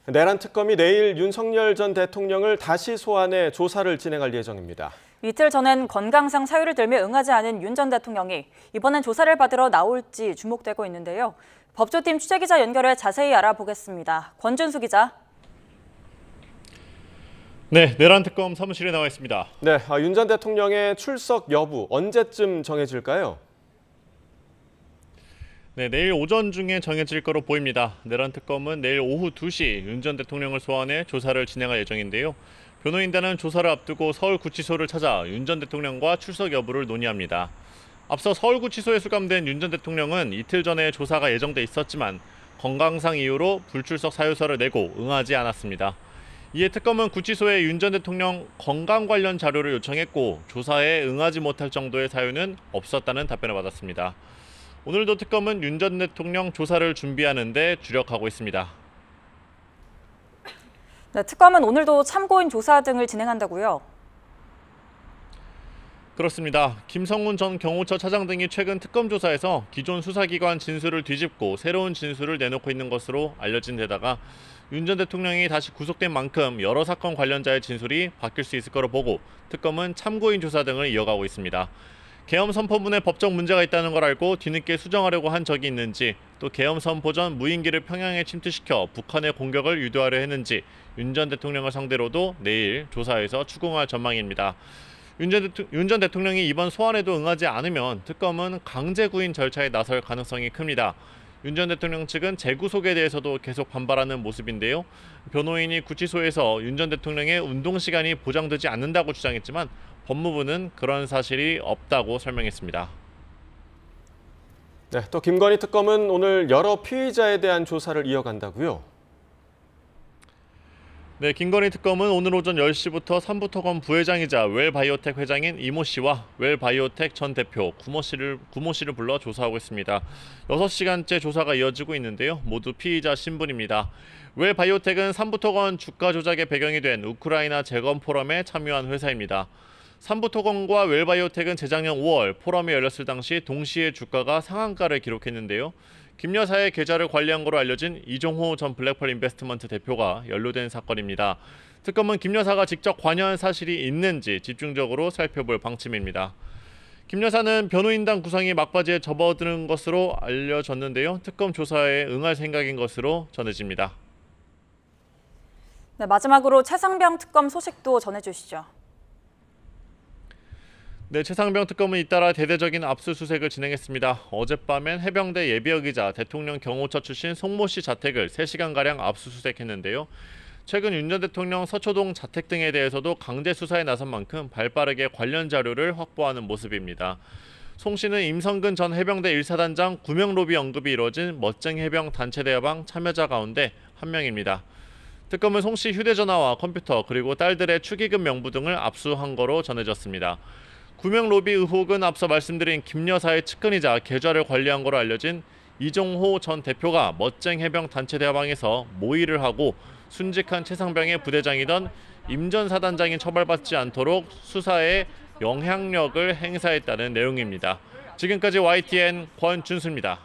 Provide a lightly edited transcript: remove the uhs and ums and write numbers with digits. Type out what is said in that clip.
내란 특검이 내일 윤석열 전 대통령을 다시 소환해 조사를 진행할 예정입니다. 이틀 전엔 건강상 사유를 들며 응하지 않은 윤 전 대통령이 이번엔 조사를 받으러 나올지 주목되고 있는데요. 법조팀 취재기자 연결해 자세히 알아보겠습니다. 권준수 기자. 네, 내란 특검 사무실에 나와 있습니다. 네, 윤 전 대통령의 출석 여부 언제쯤 정해질까요? 네, 내일 오전 중에 정해질 거로 보입니다. 내란 특검은 내일 오후 2시 윤 전 대통령을 소환해 조사를 진행할 예정인데요. 변호인단은 조사를 앞두고 서울구치소를 찾아 윤 전 대통령과 출석 여부를 논의합니다. 앞서 서울구치소에 수감된 윤 전 대통령은 이틀 전에 조사가 예정돼 있었지만 건강상 이유로 불출석 사유서를 내고 응하지 않았습니다. 이에 특검은 구치소에 윤 전 대통령 건강 관련 자료를 요청했고 조사에 응하지 못할 정도의 사유는 없었다는 답변을 받았습니다. 오늘도 특검은 윤 전 대통령 조사를 준비하는 데 주력하고 있습니다. 네, 특검은 오늘도 참고인 조사 등을 진행한다고요? 그렇습니다. 김성훈 전 경호처 차장 등이 최근 특검 조사에서 기존 수사기관 진술을 뒤집고 새로운 진술을 내놓고 있는 것으로 알려진 데다가 윤 전 대통령이 다시 구속된 만큼 여러 사건 관련자의 진술이 바뀔 수 있을 거로 보고 특검은 참고인 조사 등을 이어가고 있습니다. 계엄 선포문에 법적 문제가 있다는 걸 알고 뒤늦게 수정하려고 한 적이 있는지, 또 계엄 선포 전 무인기를 평양에 침투시켜 북한의 공격을 유도하려 했는지 윤 전 대통령을 상대로도 내일 조사에서 추궁할 전망입니다. 윤 전 대통령이 이번 소환에도 응하지 않으면 특검은 강제 구인 절차에 나설 가능성이 큽니다. 윤 전 대통령 측은 재구속에 대해서도 계속 반발하는 모습인데요. 변호인이 구치소에서 윤 전 대통령의 운동 시간이 보장되지 않는다고 주장했지만 법무부는 그런 사실이 없다고 설명했습니다. 네, 또 김건희 특검은 오늘 여러 피의자에 대한 조사를 이어간다고요? 네, 김건희 특검은 오늘 오전 10시부터 삼부토건 부회장이자 웰바이오텍 회장인 이모 씨와 웰바이오텍 전 대표 구모 씨를 불러 조사하고 있습니다. 6시간째 조사가 이어지고 있는데요. 모두 피의자 신분입니다. 웰바이오텍은 삼부토건 주가 조작의 배경이 된 우크라이나 재건 포럼에 참여한 회사입니다. 삼부토건과 웰바이오텍은 재작년 5월 포럼이 열렸을 당시 동시에 주가가 상한가를 기록했는데요. 김 여사의 계좌를 관리한 것으로 알려진 이종호 전 블랙펄 인베스트먼트 대표가 연루된 사건입니다. 특검은 김 여사가 직접 관여한 사실이 있는지 집중적으로 살펴볼 방침입니다. 김 여사는 변호인단 구성이 막바지에 접어드는 것으로 알려졌는데요. 특검 조사에 응할 생각인 것으로 전해집니다. 네, 마지막으로 최상병 특검 소식도 전해주시죠. 네, 최상병 특검은 잇따라 대대적인 압수수색을 진행했습니다. 어젯밤엔 해병대 예비역이자 대통령 경호처 출신 송모 씨 자택을 3시간가량 압수수색했는데요. 최근 윤 전 대통령 서초동 자택 등에 대해서도 강제 수사에 나선 만큼 발빠르게 관련 자료를 확보하는 모습입니다. 송 씨는 임성근 전 해병대 1사단장 구명 로비 언급이 이뤄진 멋쟁 해병 단체 대화방 참여자 가운데 한 명입니다. 특검은 송 씨 휴대전화와 컴퓨터 그리고 딸들의 축의금 명부 등을 압수한 거로 전해졌습니다. 구명 로비 의혹은 앞서 말씀드린 김 여사의 측근이자 계좌를 관리한 거로 알려진 이종호 전 대표가 멋쟁 해병 단체 대화방에서 모의를 하고 순직한 최상병의 부대장이던 임 전 사단장이 처벌받지 않도록 수사에 영향력을 행사했다는 내용입니다. 지금까지 YTN 권준수입니다.